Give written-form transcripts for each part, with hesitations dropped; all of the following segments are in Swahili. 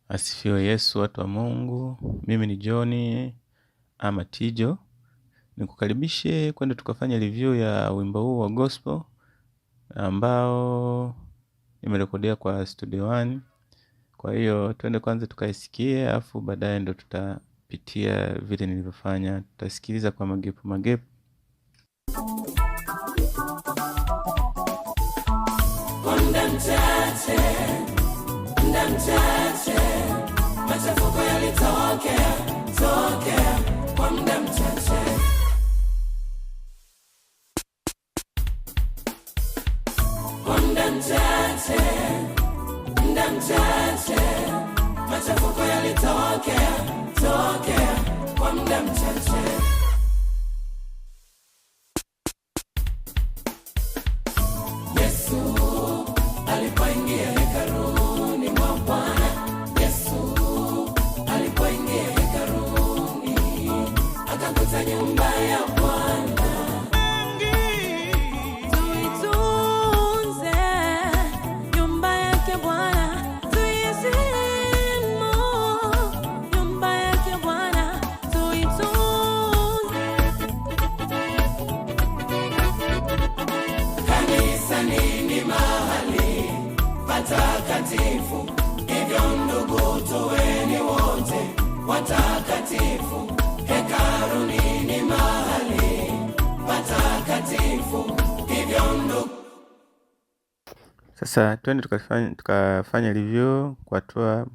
Asifiwe Yesu, watu wa Mungu. Mimi ni Johnny ama Tijo. Nikukaribishe kwenda tukafanya review ya wimbo huu wa gospel ambao nimerekodia kwa Studio One. Kwa hiyo twende kwanza tukaisikie, afu baadaye ndo tutapitia vile nilivyofanya. Tutasikiliza kwa magepu. Muda mchache machafuko yalitokea kwa muda mchache. Muda mchache machafuko yalitokea kwa muda mchache. Yesu alipoingia hekaluni mwa Bwana, Yesu alipoingia hekaluni akakuta nyumba ya Bwana. Tuitunze nyumba yake Bwana, tuiheshimu nyumba yake Bwana, tuitunze. Kanisa ni mahali patakatifu, hivyo ndugu tuweni wote watakatifu. Hekaluni ni mahali patakatifu, hivyo ndugu. Sasa twende tukafanya review kwa hatua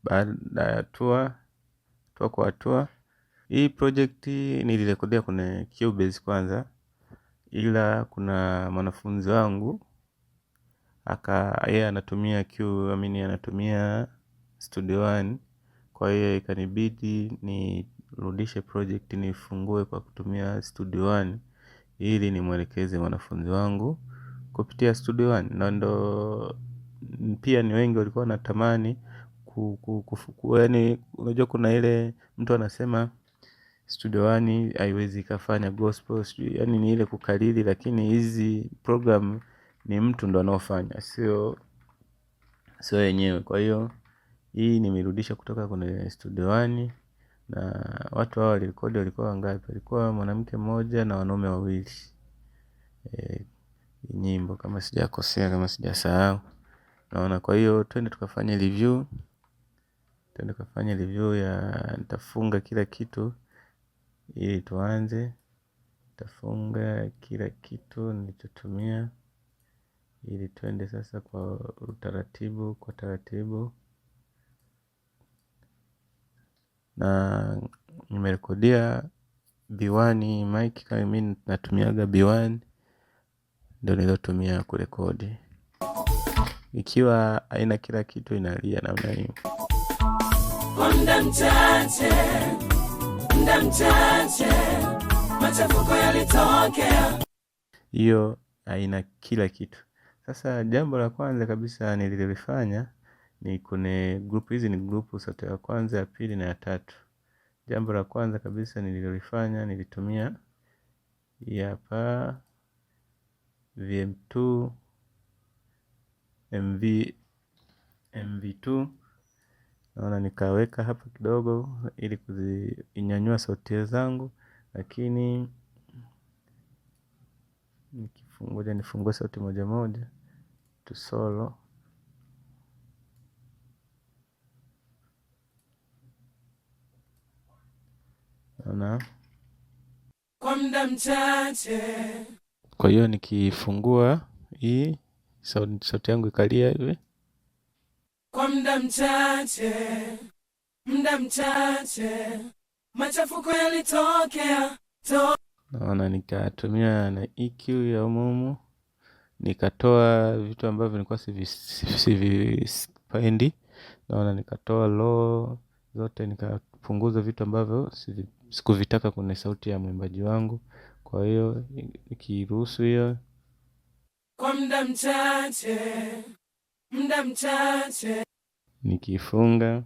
baada ya hatua kwa hatua. Hii project nilirekodia kwenye Cubase kwanza, ila kuna mwanafunzi wangu yeye anatumia anatumia Studio One. Kwa hiyo ikanibidi nirudishe project nifungue kwa kutumia Studio One ili nimwelekeze mwanafunzi wangu kupitia Studio One. Na ndo pia ni wengi walikuwa wanatamani yaani unajua kuna ile mtu anasema Studio One haiwezi kufanya gospel, yaani ni ile kukariri, lakini hizi program ni mtu ndo anaofanya, sio yenyewe. Kwa hiyo hii nimerudisha kutoka kwenye Studio One, na watu hao walirekodi walikuwa wangapi? Walikuwa mwanamke mmoja na wanaume wawili. Nyimbo kama sijakosea, kama sijasahau. Naona kwa hiyo twende tukafanya review. Nitafunga kila kitu ili tuanze. Nitafunga kila kitu nilichotumia ili twende sasa kwa taratibu. Na nimerekodia B1 mic, kama mimi natumiaga B1 ndio nilotumia kurekodi. Ikiwa haina kila kitu inalia namna hiyo. Muda mchache machafuko yalitokea. Hiyo haina kila kitu. Sasa jambo la kwanza kabisa nililofanya ni kwenye group hizi, ni group sote ya kwanza, ya pili na ya tatu. Jambo la kwanza kabisa nililofanya nilitumia hapa VM2 MV2. Naona nikaweka hapa kidogo ili kuzinyanyua sauti zangu, lakini nifungue sauti moja tu solo. Naona kwa muda mchache. Kwa hiyo nikifungua hii sauti yangu ikalia hivi. Kwa muda mchache machafuko yalitokea. Naona nikatumia na EQ ya umumu, nikatoa vitu ambavyo nilikuwa sivipendi. Naona nikatoa low zote, nikapunguza vitu ambavyo sikuvitaka kwenye sauti ya mwimbaji wangu. Kwa hiyo nikiruhusu hiyo. Kwa muda mchache nikifunga.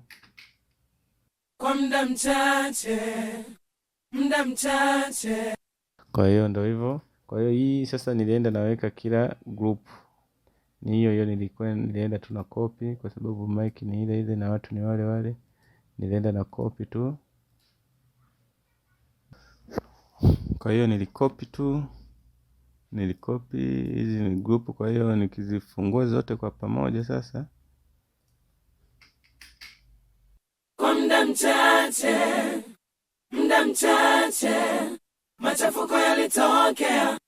Kwa muda mchache. Kwa hiyo ndo hivyo. Kwa hiyo hii sasa nilienda naweka kila group. ni hiyo nilienda tu na copy kwa sababu mic ni ile ile na watu ni wale wale. Nilienda na copy tu. Kwa hiyo nilikopi hizi ni group, kwa hiyo nikizifungua zote kwa pamoja sasa. Kwa muda mchache machafuko yalitokea.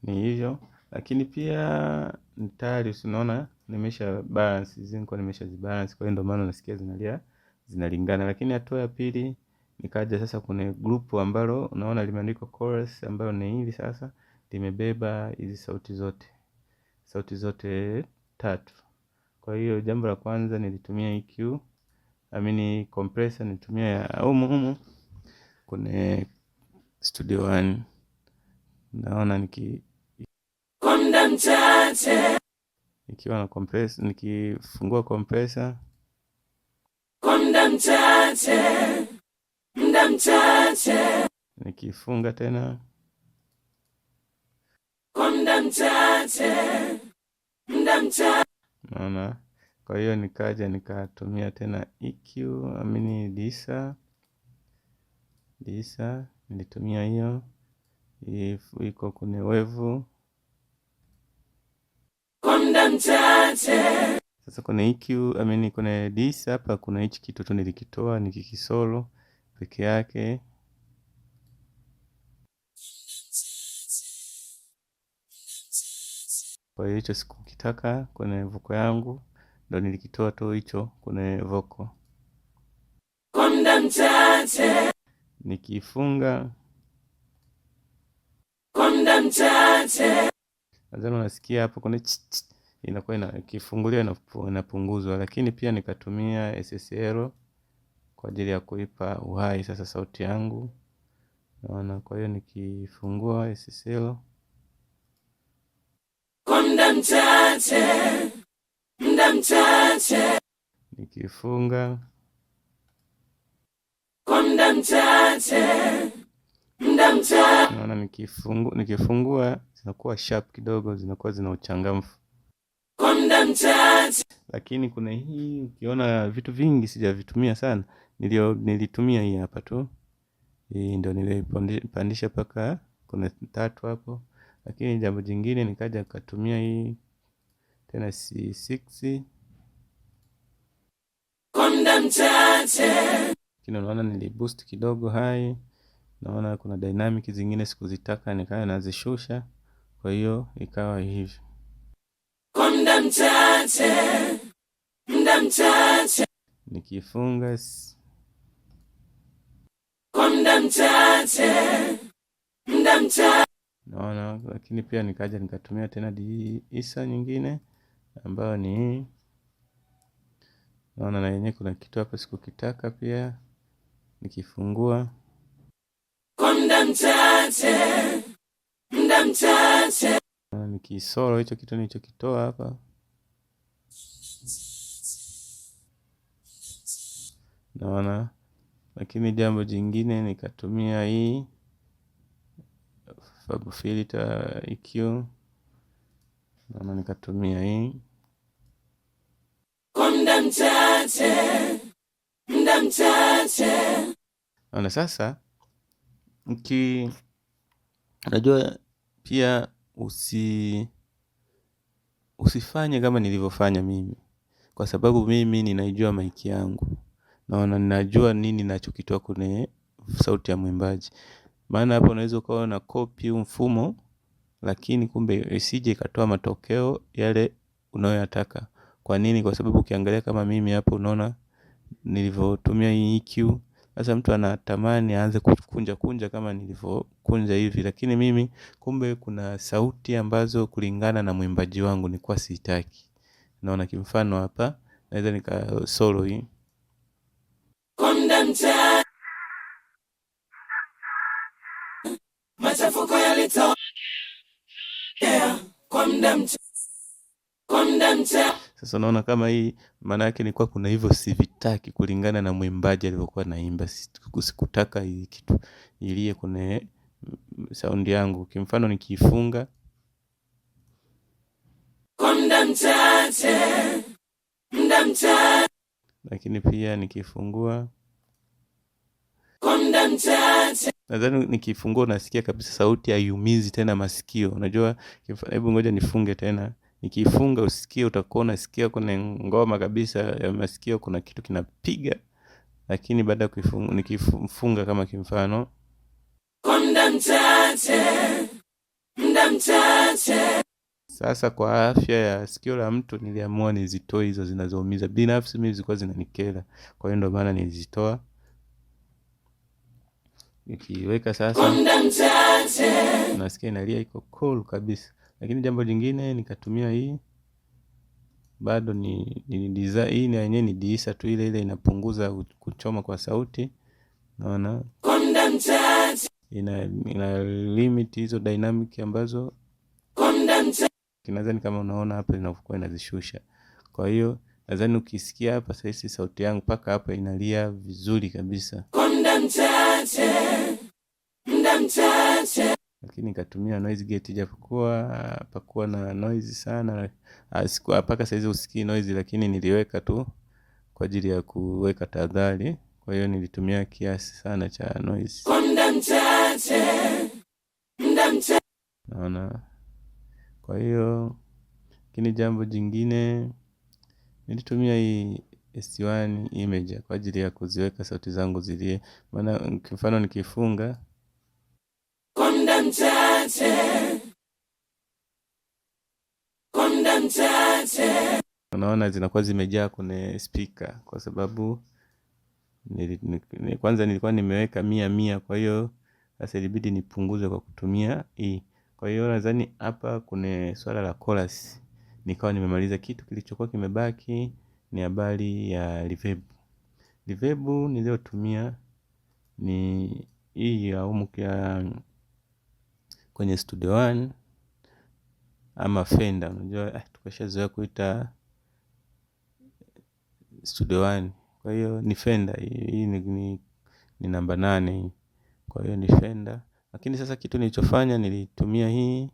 Ni hivyo, lakini pia tayari unaona nimesha balance hizi, nilikuwa nimeshazibalance, kwa hiyo ndio maana nasikia zinalingana. Lakini hatua ya pili nikaja sasa kwenye group ambalo unaona limeandikwa chorus, ambayo ni hili sasa limebeba hizi sauti zote tatu. Kwa hiyo jambo la kwanza nilitumia EQ, compressor nilitumia ya humu kwenye Studio One. Naona kwa muda mchache nikiwa na compressor, nikifungua compressor kwa muda mchache nikifunga tena kwa muda mchache. naona. Kwa hiyo nikaja nikatumia tena EQ, Disa nilitumia hiyo iko kwenye wevu kwa muda mchache. Sasa kwenye EQ kwenye Disa hapa kuna hichi kitu tu nilikitoa nikikisolo peke yake. Kwa hiyo hicho sikukitaka kwenye vocal yangu, ndo nilikitoa tu hicho kwenye vocal. Kwa muda mchache nikifunga kwa muda mchache, nadhani unasikia hapo kuna inakuwa ikifunguliwa inapunguzwa. Lakini pia nikatumia SSL kwa ajili ya kuipa uhai sasa sauti yangu, naona. Kwa hiyo nikifungua SSL kwa muda mchache, nikifunga kwa muda mchache, naona nikifungua zinakuwa sharp kidogo, zinakuwa zina uchangamfu kwa muda mchache. Lakini kuna hii, ukiona vitu vingi sijavitumia sana, nilitumia hii hapa tu. Hii ndio nilipandisha paka kuna 3 hapo. Lakini jambo jingine nikaja nikatumia hii tena C6 kwa muda mchache. Lakini unaona niliboost kidogo high. Naona kuna dynamic zingine sikuzitaka, nikawa nazishusha. Kwa hiyo ikawa hivi kwa muda mchache, nikifunga kwa muda mchache, naona. Lakini pia nikaja nikatumia tena Isa nyingine ambayo ni hii. Naona na yenyewe kuna kitu hapa sikukitaka pia. Nikifungua kwa muda mchache, nikisolo hicho kitu nilichokitoa hapa. Naona. Lakini jambo jingine nikatumia hii Fab Filter EQ. Naona nikatumia hii kwa muda mchache. Naona sasa unajua pia usifanye kama nilivyofanya mimi, kwa sababu mimi ninaijua mic yangu. Naona ninajua nini ninachokitoa kwenye sauti ya mwimbaji. Maana hapo unaweza ukawa na copy mfumo, lakini kumbe isije ikatoa matokeo yale unayoyataka. Kwa nini? Kwa sababu ukiangalia kama mimi hapo unaona nilivyotumia hii EQ. Sasa mtu anatamani aanze kunja kama nilivyokunja hivi, lakini mimi kumbe kuna sauti ambazo kulingana na mwimbaji wangu nilikuwa sitaki. Naona kimfano hapa naweza nika solo hii kwa muda mchache, machafuko yalitokea kwa muda mchache. Sasa unaona kama hii maana yake ni kwa kuna hivyo sivitaki kulingana na mwimbaji alivyokuwa naimba. Sikutaka hii kitu ilie kwenye sound yangu. Kimfano nikifunga kwa muda muda mchache, lakini pia nikifungua kwa muda mchache, nadhani nikifungua unasikia kabisa sauti haiumizi tena masikio. Unajua, hebu ngoja nifunge tena. Nikifunga usikie, utakuwa unasikia kwenye ngoma kabisa ya masikio kuna kitu kinapiga. Lakini baada ya kuifunga, nikifunga kama kimfano, kwa muda mchache. Sasa kwa afya ya sikio la mtu niliamua nizitoe hizo zinazoumiza. Binafsi mimi zilikuwa zinanikera. Kwa hiyo ndio maana nilizitoa. Nikiweka sasa, unasikia inalia iko cool kabisa. Lakini jambo jingine nikatumia hii. Bado ni design hii, ni yenyewe ni diisa tu, ile inapunguza kuchoma kwa sauti. Naona Kwa muda mchache, ina limit hizo dynamic ambazo kwa muda mchache, nadhani kama unaona hapa inakuwa inazishusha. Kwa hiyo nadhani ukisikia hapa sasa sauti yangu paka hapa inalia vizuri kabisa. kwa muda mchache. Lakini nikatumia noise gate, japokuwa pakuwa na noise sana. Sikuwa paka saizi usikii noise, lakini niliweka tu kwa ajili ya kuweka tahadhari. Kwa hiyo nilitumia kiasi sana cha noise. Kwa muda mchache. Naona. Kwa hiyo lakini jambo jingine nilitumia hii S1 image kwa ajili ya kuziweka sauti zangu zilie. Maana mfano nikifunga Kwa muda mchache. unaona zinakuwa zimejaa kwenye speaker, kwa sababu kwanza nilikuwa nimeweka 100. Kwa hiyo sasa ilibidi nipunguze kwa kutumia hii. Kwa hiyo nadhani hapa kuna swala la chorus nikawa nimemaliza. Kitu kilichokuwa kimebaki ni habari ya reverb. Reverb niliyotumia ni hii ya ya kwenye Studio One ama Fender. Unajua tukashazoea kuita Studio One. Kwa hiyo ni Fender. Hii ni namba 8. Kwa hiyo ni Fender. Lakini sasa kitu nilichofanya nilitumia hii.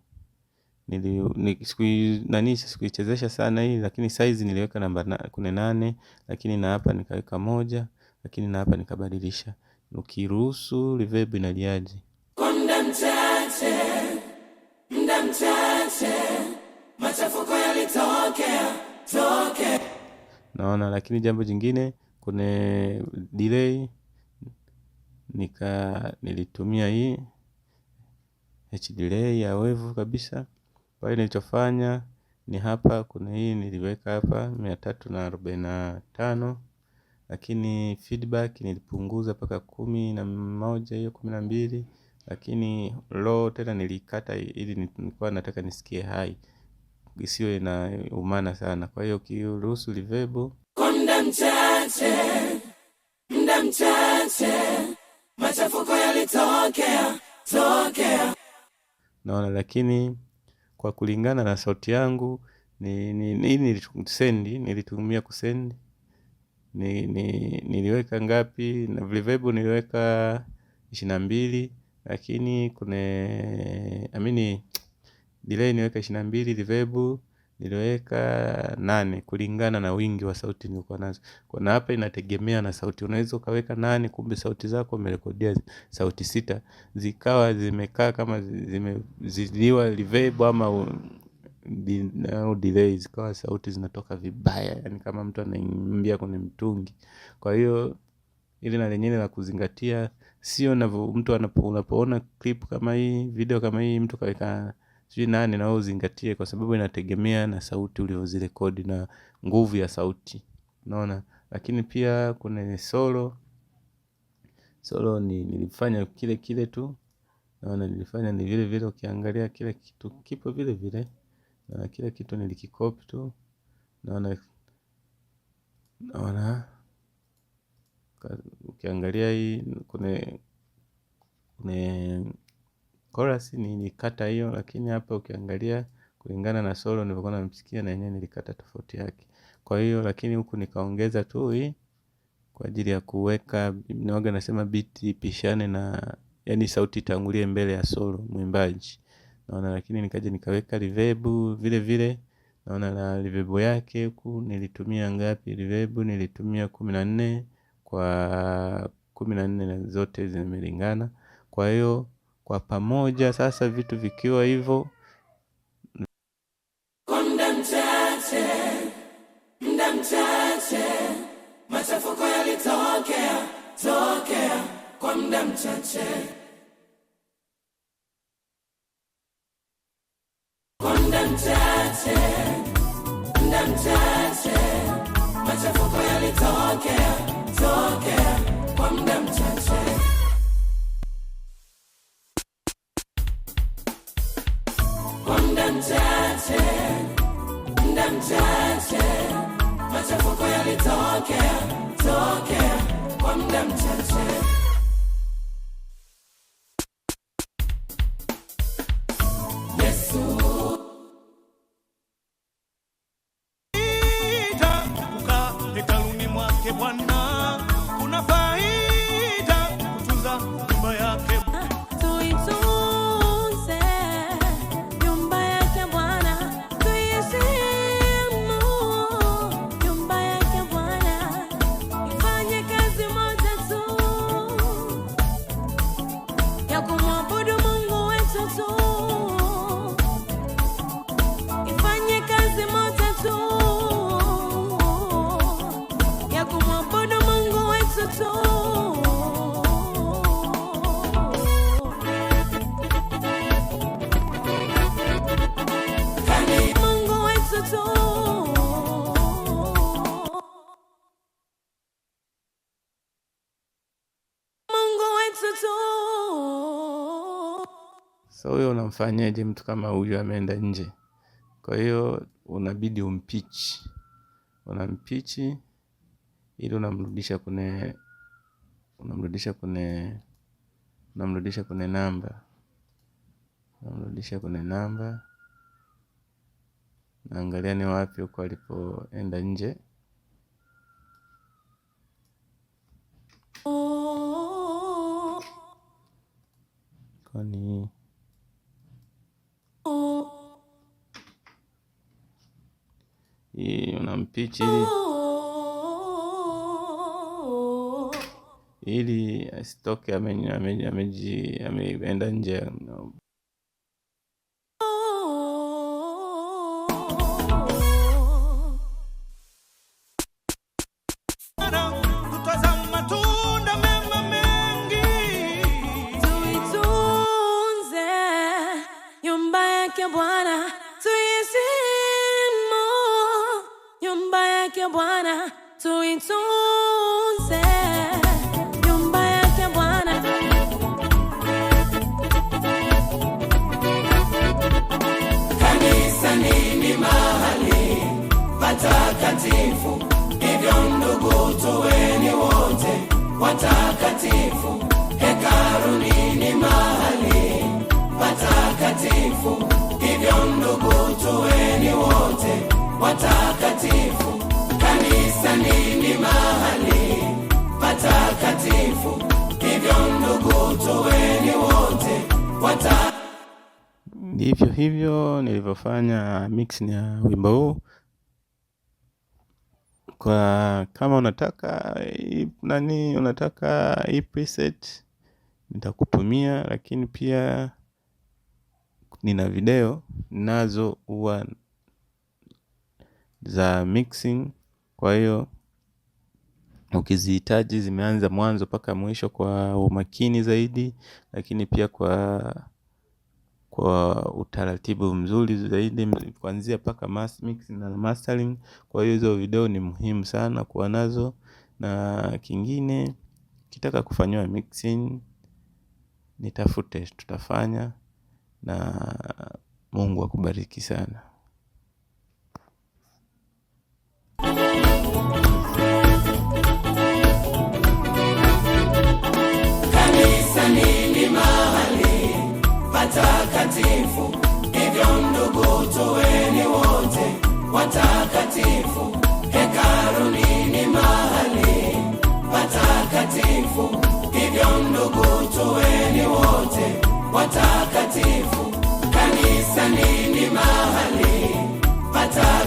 Sikuichezesha sana hii, lakini size niliweka namba 8, lakini na hapa nikaweka 1, lakini na hapa nikabadilisha. Ukiruhusu reverb inaliaje? Kwa muda mchache. Machafuko yalitokea. Naona. Lakini jambo jingine kuna delay, nilitumia hii H delay ya wave kabisa. Kwa hiyo nilichofanya ni hapa kuna hii niliweka hapa 345, lakini feedback nilipunguza paka 11, hiyo 12, lakini low tena nilikata ili nilikuwa nataka nisikie high, isiwe na umana sana. Kwa hiyo ukiruhusu reverb kwa muda mchache. Machafuko yalitokea. Naona. Lakini kwa kulingana na sauti yangu nilitumia kusend. Niliweka ngapi? Na reverb niliweka 22, lakini delay niliweka 22, reverb niliweka 8 kulingana na wingi wa sauti nilikuwa nazo. Kwa hapa inategemea na sauti. Unaweza ukaweka 8 kumbe sauti zako umerekodia sauti 6 zikawa zimekaa kama zimezidiwa reverb ama delay, zikawa sauti zinatoka vibaya, yani kama mtu anaimbia kwenye mtungi. Kwa hiyo ili na lenyewe la kuzingatia, sio mtu unapoona clip kama hii, video kama hii, mtu kaweka 8 na wewe uzingatie, kwa sababu inategemea na sauti uliozirekodi na nguvu ya sauti. Unaona. Lakini pia kuna solo nilifanya kile tu. Naona nilifanya ni vile vile, ukiangalia kila kitu kipo vile vile. Na kila kitu nilikikopi tu. Naona ukiangalia hii kuna chorus nilikata hiyo, lakini hapa ukiangalia kulingana na solo nilikuwa namsikia na yenyewe nilikata tofauti yake. Kwa hiyo lakini huku nikaongeza tu hii kwa ajili ya kuweka, niwaga nasema beat ipishane na, yani sauti itangulie mbele ya solo mwimbaji. Naona. Lakini nikaja nikaweka reverb vile vile naona na reverb yake huku nilitumia ngapi reverb, nilitumia 14 kwa 14 na zote zimelingana. Kwa hiyo kwa pamoja sasa vitu vikiwa hivyo, muda mchache machafuko yalitokea kwa muda mchache, kwa muda mchache machafuko yalitokea kwa muda mchache. Kwa muda mchache machafuko yalitokea kwa muda mchache. Yesu kukaa hekaluni mwake Bwana, kuna faida kutunza nyumba yake. Tuitunze nyumba yake Bwana, tuiheshimu nyumba yake Bwana, ifanye kazi moja tu ya kumwabudu Mungu wetu tu, ifanye kazi moja tu ya kumwabudu Mungu wetu tu. Mungu wetu tu. Mungu wetu tu. so huyo unamfanyaje mtu kama huyu ameenda nje? Kwa hiyo unabidi unampichi ili unamrudisha kwenye namba, naangalia ni wapi huko alipoenda nje. Kwani hii unampichi ili asitoke ameenda nje. Tutazama matunda mema mengi. Tuitunze nyumba yake Bwana, tuiheshimu nyumba yake Bwana, tuitunze nyumba yake Bwana. kanisa ni mahali patakatifu, hivyo ndugu tuweni wote watakatifu. Hekaluni ni mahali patakatifu, hivyo ndugu tuweni wote watakatifu. Kanisa ni mahali patakatifu, hivyo ndugu tuweni wote watakatifu. Ndivyo hivyo nilivyofanya mixing ya wimbo huu. Kwa kama unataka hii preset nitakutumia, lakini pia nina video nazo huwa za mixing. Kwa hiyo ukizihitaji zimeanza mwanzo mpaka mwisho kwa umakini zaidi, lakini pia kwa utaratibu mzuri zaidi kuanzia mpaka mixing na mastering. Kwa hiyo hizo video ni muhimu sana kuwa nazo. Na kingine kitaka kufanywa mixing nitafute, tutafanya, na Mungu akubariki sana. Kanisa ni mahali patakatifu, hivyo ndugu tuweni wote watakatifu. Hekaluni ni mahali patakatifu, hivyo ndugu tuweni wote watakatifu. Kanisa ni mahali patakatifu.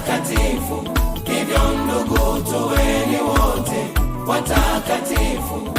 watakatifu.